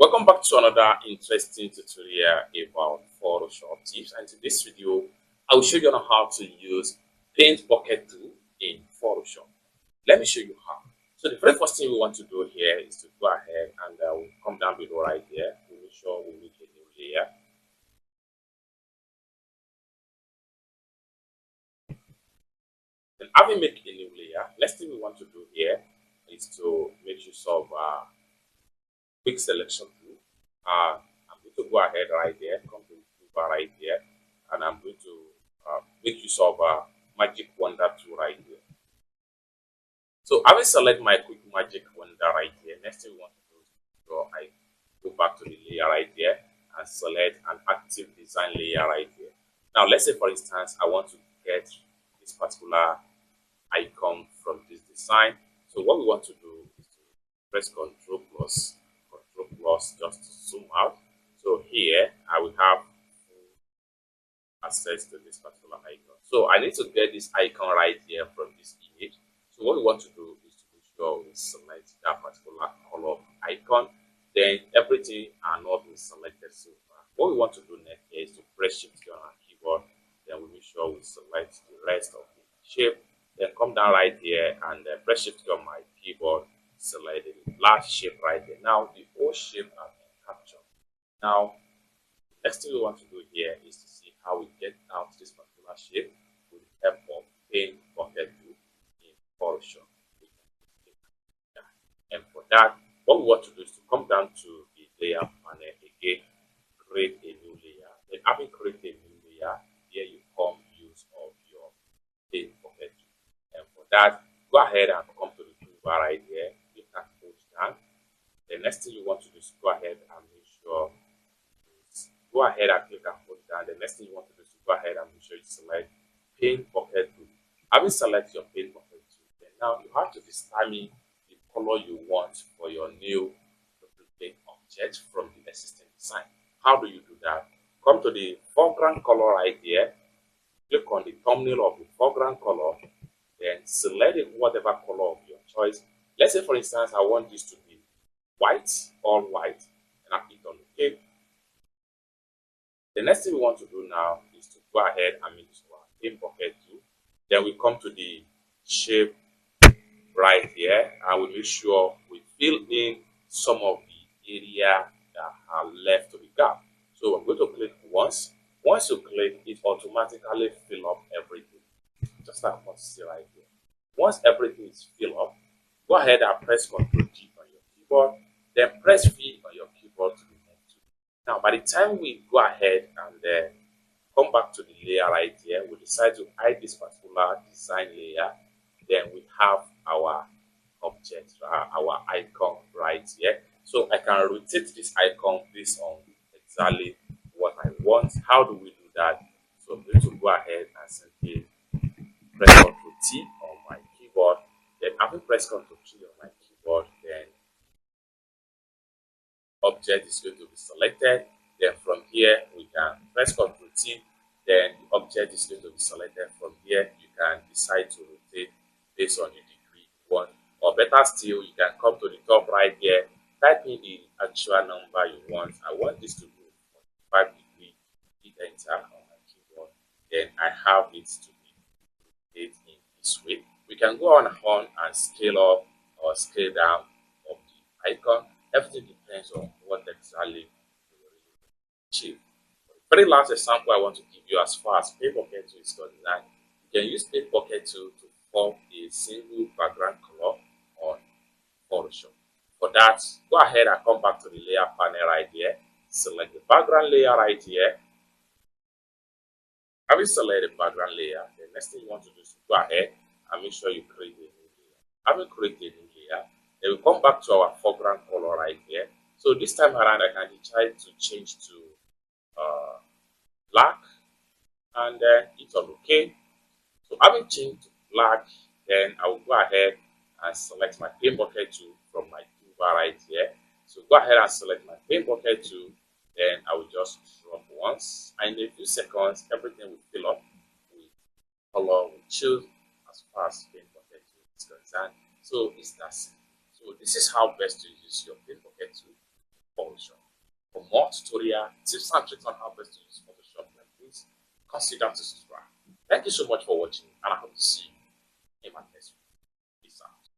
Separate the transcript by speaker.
Speaker 1: Welcome back to another interesting tutorial about Photoshop tips, and in this video I will show you on how to use Paint Bucket tool in Photoshop. Let me show you how. So the very first thing we want to do here is to go ahead and we'll come down below right here. We'll make sure we make a new layer. Then having made a new layer, next thing we want to do here is to make use of quick selection tool. I'm going to go ahead right there, come to the toolbar right there, and I'm going to make use of Magic Wonder tool right here. So I will select my quick Magic Wonder right here. Next thing we want to do is I go back to the layer right there and select an active design layer right here. Now let's say for instance I want to get this particular icon from this design. So what we want to do is to press Control plus just to zoom out. So here I will have access to this particular icon. So I need to get this icon right here from this image. So what we want to do is to make sure we select that particular color icon. Then everything are not being selected so far. What we want to do next is to press Shift on our keyboard. Then we make sure we select the rest of the shape. Then come down right here and press Shift on my keyboard. Select the last shape right there. Now the whole shape has been captured. Now next thing we want to do here is to see how we get out this particular shape with the help of Paint Bucket tool in Photoshop. And for that, what we want to do is to come down to the layer panel again, create a new layer. Then having created a new layer, here you come use of your Paint Bucket tool. And for that, go ahead and come to the toolbar right here. You can push down. The next thing you want to do is go ahead and make sure go ahead and click and hold down. The next thing you want to do is to go ahead and make sure you select Paint Bucket tool. Having selected your Paint Bucket tool, then now you have to determine the color you want for your new duplicate object from the existing design. How do you do that? Come to the foreground color right here, click on the thumbnail of the foreground color, then select whatever color of your choice. Let's say for instance I want this to be white, all white, and I click on OK. The next thing we want to do now is to go ahead and make this one Paint Bucket tool. Then we come to the shape right here and we make sure we fill in some of the area that are left to the gap. So I'm going to click once. Once you click, it automatically fill up everything. Just like what you see right here. Once everything is filled up, go ahead and press Ctrl G on your keyboard, then press V on your keyboard to remove to. Now, by the time we go ahead and come back to the layer right here, we decide to hide this particular design layer. Then we have our object, our icon right here. So I can rotate this icon based on exactly what I want. How do we do that? So I'm going to go ahead and simply press Ctrl T on my keyboard. Then after press Ctrl T on my keyboard, then object is going to be selected. Then from here we can press Ctrl T. Then the object is going to be selected. From here you can decide to rotate based on the degree you want. Or better still, you can come to the top right here, type in the actual number you want. I want this to be 45 degrees. Hit enter on my keyboard. Then I have it to be rotated in this way. We can go on and scale up or scale down of the icon. Everything depends on what exactly you really achieve. For the very last example I want to give you as far as Paint Bucket tool is concerned, you can use Paint Bucket tool to form a single background color on Photoshop. For that, go ahead and come back to the layer panel right here. Select the background layer right here. Having selected the background layer, the next thing you want to do is to go ahead and make sure you create a new layer. Having created a new layer, then we come back to our foreground color right here. So this time around, I can decide to change to black and then hit on OK. So having changed to black, then I will go ahead and select my Paint Bucket tool from my toolbar right here. So go ahead and select my Paint Bucket tool. Then I will just drop once, and in a few seconds, everything will fill up with color we choose as far as Paint Bucket tool is concerned. So it's that simple. So this is how best to use your Paint Bucket tool Photoshop. For more tutorial tips and tricks on how best to use Photoshop like this, consider to subscribe. Thank you so much for watching, and I hope to see you in my next video.